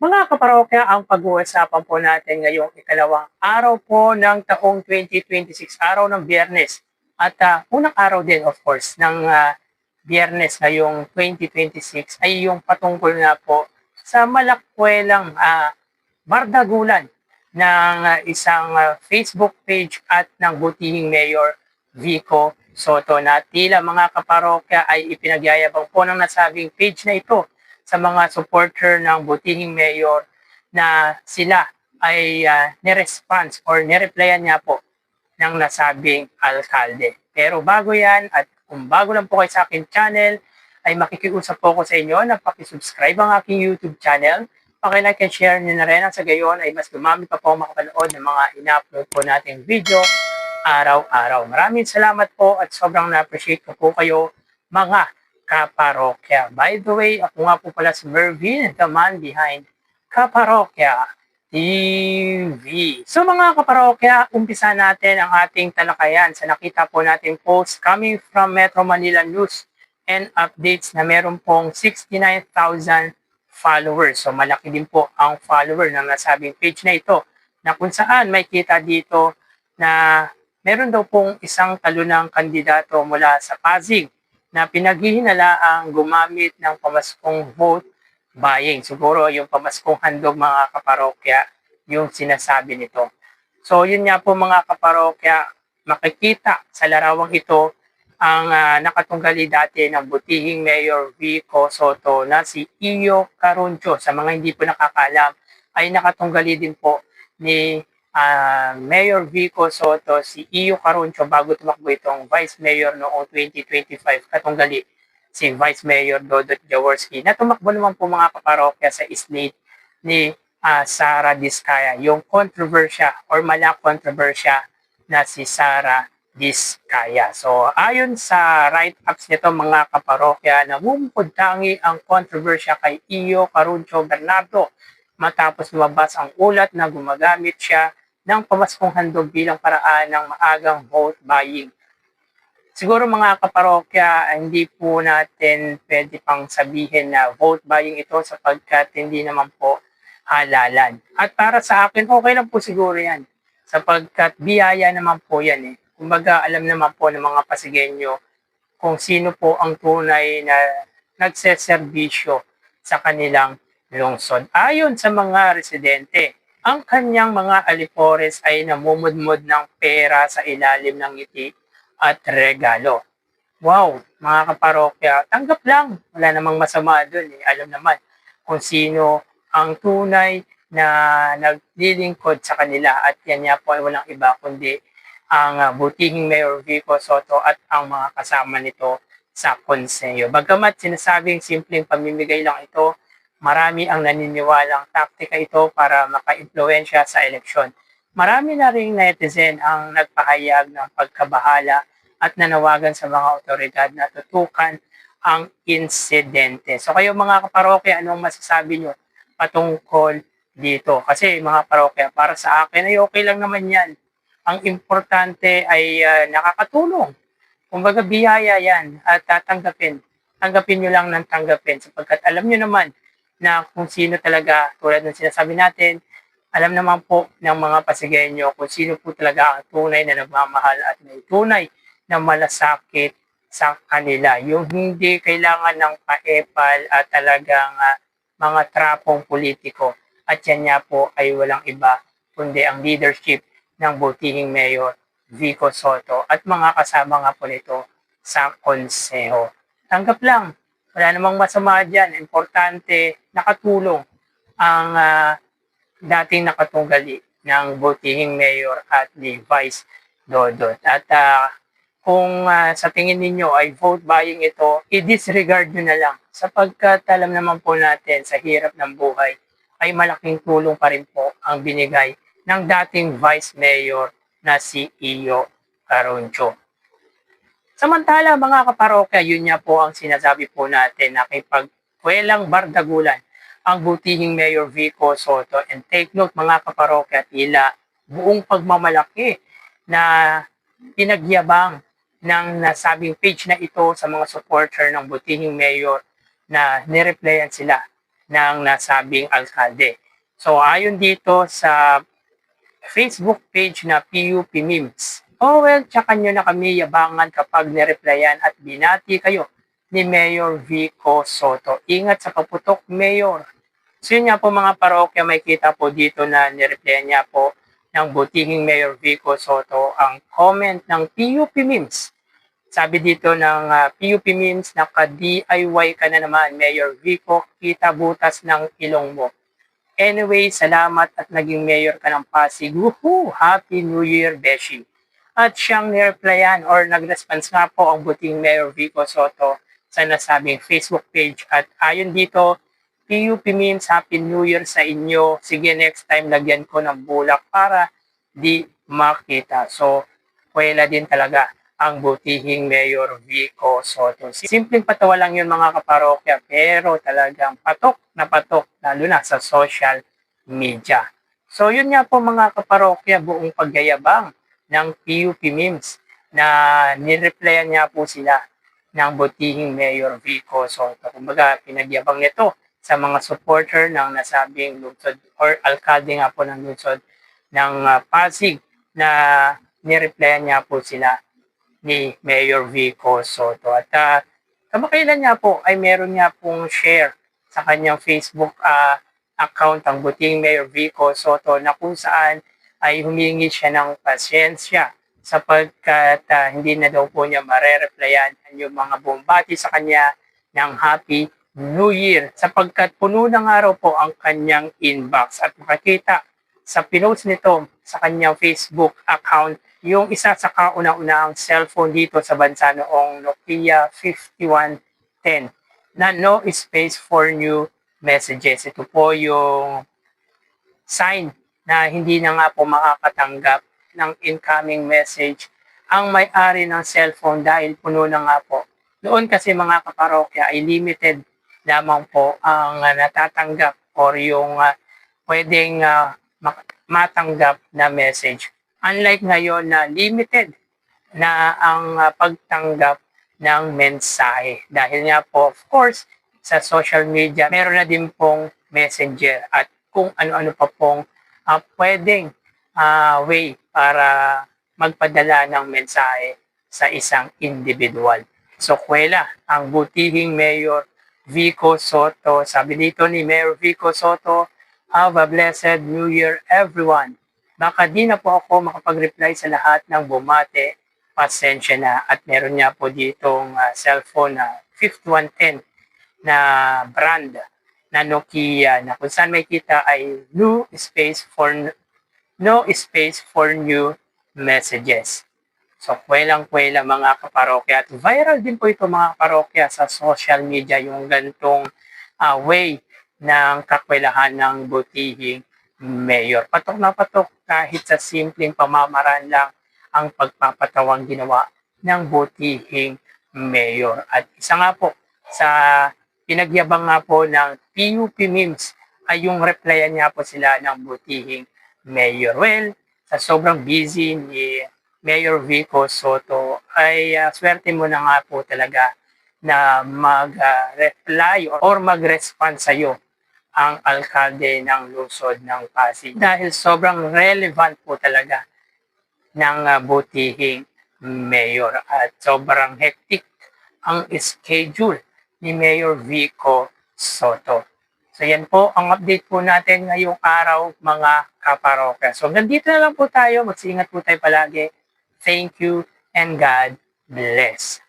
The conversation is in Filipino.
Mga kaparokya, ang pag-uusapan po natin ngayong ikalawang araw po ng taong 2026, araw ng Biyernes. At unang araw din, of course, ng Biyernes ngayong 2026 ay yung patungkol na po sa malakwelang bardagulan ng isang Facebook page at ng butihing Mayor Vico Soto na tila mga kaparokya ay ipinagyayabang po ng nasabing page na ito sa mga supporter ng butihing mayor na sila ay niresponse or nireplyan niya po ng nasabing alkalde. Pero bago yan at kung bago lang po kayo sa aking channel, ay makikiusap po ko sa inyo na pakisubscribe ang aking YouTube channel. Pakilike and share nyo na rin at sa gayon ay mas dumami pa po makapanood ng mga ina-upload po nating video araw-araw. Maraming salamat po at sobrang na-appreciate ko po kayo mga kaparokya. By the way, ako nga po pala si Mervin, the man behind Kaparokya TV. So mga kaparokya, umpisa natin ang ating talakayan sa nakita po natin post coming from Metro Manila News and updates na meron pong 69,000 followers. So malaki din po ang follower ng nasabing page na ito na kung saan may kita dito na meron daw pong isang talunang kandidato mula sa Pasig na pinaghihinalaang gumamit ng pamaskong vote buying. Siguro yung pamaskong handog mga kaparokya yung sinasabi nito. So yun nga po mga kaparokya, makikita sa larawang ito ang nakatunggali dati ng butihing Mayor Vico Soto na si Iyo Caruncho. Sa mga hindi po nakakalam, ay nakatunggali din po ni Mayor Vico Soto, si Iyo Caruncho bago tumakbo itong Vice Mayor noong 2025, katunggali si Vice Mayor Dodot Jaworski na tumakbo naman po mga kaparokya sa slate ni Sara Diskaya, yung kontrobersya or malak kontrobersya na si Sara Diskaya. So ayon sa write-ups nito mga kaparokya, namumukod tangi ang kontrobersya kay Iyo Caruncho Bernardo matapos lumabas ang ulat na gumagamit siya ng pamaskong handog bilang paraan ng maagang vote buying. Siguro mga kaparokya, hindi po natin pwede pang sabihin na vote buying ito sapagkat hindi naman po halalan. At para sa akin, okay lang po siguro yan sapagkat biyaya naman po yan eh. Kumbaga, alam naman po ng mga Pasigenyo kung sino po ang tunay na nagseserbisyo sa kanilang lungsod. Ayon sa mga residente, ang kanyang mga alipores ay namumudmod ng pera sa ilalim ng ngiti at regalo. Wow, mga kaparokya, tanggap lang. Wala namang masama doon eh. Alam naman kung sino ang tunay na naglilingkod sa kanila at yan niya po ay walang iba kundi ang butihing Mayor Vico Soto at ang mga kasama nito sa konseyo. Bagamat sinasabing simpleng pamimigay lang ito, marami ang naniniwalang taktika ito para maka-impluensya sa eleksyon. Marami na ring netizen ang nagpahayag ng pagkabahala at nanawagan sa mga otoridad na tutukan ang insidente. So kayo mga kaparokya, anong masasabi nyo patungkol dito? Kasi mga parokya, para sa akin ay okay lang naman yan. Ang importante ay nakakatulong. Kumbaga biyaya yan at tatanggapin. Tanggapin nyo lang ng tanggapin sapagkat alam nyo naman na kung sino talaga, tulad ng sinasabi natin, alam naman po ng mga Pasigenyo kung sino po talaga ang tunay na nagmamahal at may tunay na malasakit sa kanila. Yung hindi kailangan ng paepal at talagang mga trapong politiko. At yan nga po ay walang iba kundi ang leadership ng butihing Mayor Vico Soto at mga kasama nga po nito sa konseho. Tanggap lang. Wala namang masama dyan. Importante, nakatulong ang dating nakatunggali ng butihing Mayor at ni Vice Dodot. At kung sa tingin ninyo ay vote buying ito, i-disregard nyo na lang sapagkat alam naman po natin sa hirap ng buhay ay malaking tulong pa rin po ang binigay ng dating Vice Mayor na si Iyo Caruncho. Samantala mga kaparokya, yun nga po ang sinasabi po natin na kipagkwelang bardagulan ang butihing Mayor Vico Soto. And take note mga kaparokya, tila buong pagmamalaki na pinagyabang ng nasabing page na ito sa mga supporter ng butihing Mayor na nireplyan sila ng nasabing alkalde. So ayon dito sa Facebook page na PUP Memes, oh well, tsaka nyo na kami yabangan kapag nireplyan at binati kayo ni Mayor Vico Soto. Ingat sa paputok, Mayor. So yun nga po mga parokya, may kita po dito na nireplyan niya po ng butihing Mayor Vico Soto ang comment ng PUP Memes. Sabi dito ng PUP Memes, naka-DIY ka na naman, Mayor Vico, kita butas ng ilong mo. Anyway, salamat at naging mayor ka ng Pasig. Woohoo! Happy New Year, Beshi. At siyang nireplyan or nag-response nga po ang buting Mayor Vico Soto sa nasabing Facebook page. At ayon dito, PUP Memes, Happy New Year sa inyo. Sige, next time lagyan ko ng bulak para di makita. So, kwela din talaga ang butihing Mayor Vico Soto. Simpleng patawa lang yun mga kaparokya, pero talagang patok, lalo na sa social media. So yun nga po mga kaparokya, buong pagyayabang ng PUP Memes na nireplyan niya po sila ng butihing Mayor Vico Soto. Kumbaga, pinagyabang nito sa mga supporter ng nasabing lungsod or alkalde nga po ng lungsod ng Pasig na nireplyan niya po sila ni Mayor Vico Soto. At kamakailan niya po ay meron niya pong share sa kanyang Facebook account ang buting Mayor Vico Soto na kung saan ay humingi siya ng pasyensya sapagkat hindi na daw po niya marereplyan yung mga bumbati sa kanya ng Happy New Year sapagkat puno ng araw po ang kanyang inbox. At makikita sa pinost nito sa kanyang Facebook account yung isa sa kauna-unahang cellphone dito sa bansa noong Nokia 5110 na no space for new messages. Ito po yung sign na hindi na nga po makakatanggap ng incoming message ang may-ari ng cellphone dahil puno na nga po. Noon kasi mga kaparokya ay limited lamang po ang natatanggap or yung pwedeng matanggap na message. Unlike ngayon na limited na ang pagtanggap ng mensahe. Dahil nga po, of course, sa social media, meron na din pong messenger at kung ano-ano pa pong pwedeng way para magpadala ng mensahe sa isang individual. So, kwela, ang butihing Mayor Vico Soto. Sabi dito ni Mayor Vico Soto, have a blessed New Year, everyone. Baka di na po ako makapag-reply sa lahat ng bumate, pasensya na. At meron niya po ditong cellphone na 5110 na brand na Nokia na kung saan may kita ay no space for new messages. So, kwelang-kwela mga kaparokya. At viral din po ito mga kaparokya sa social media yung gantong way ng kakwelahan ng butihing mayor. Patok na patok kahit sa simpleng pamamaraan lang ang pagpapatawang ginawa ng butihing mayor. At isa nga po sa pinagyabang nga po ng PUP Memes ay yung replyan niya po sila ng butihing mayor. Well, sa sobrang busy ni Mayor Vico Soto ay swerte mo na nga po talaga na mag-reply or mag-respond sa iyo ang alkalde ng lungsod ng Pasig dahil sobrang relevant po talaga ng butihing mayor at sobrang hectic ang schedule ni Mayor Vico Soto. So yan po ang update po natin ngayong araw mga kaparokya. So nandito na lang po tayo, magsiingat po tayo palagi. Thank you and God bless.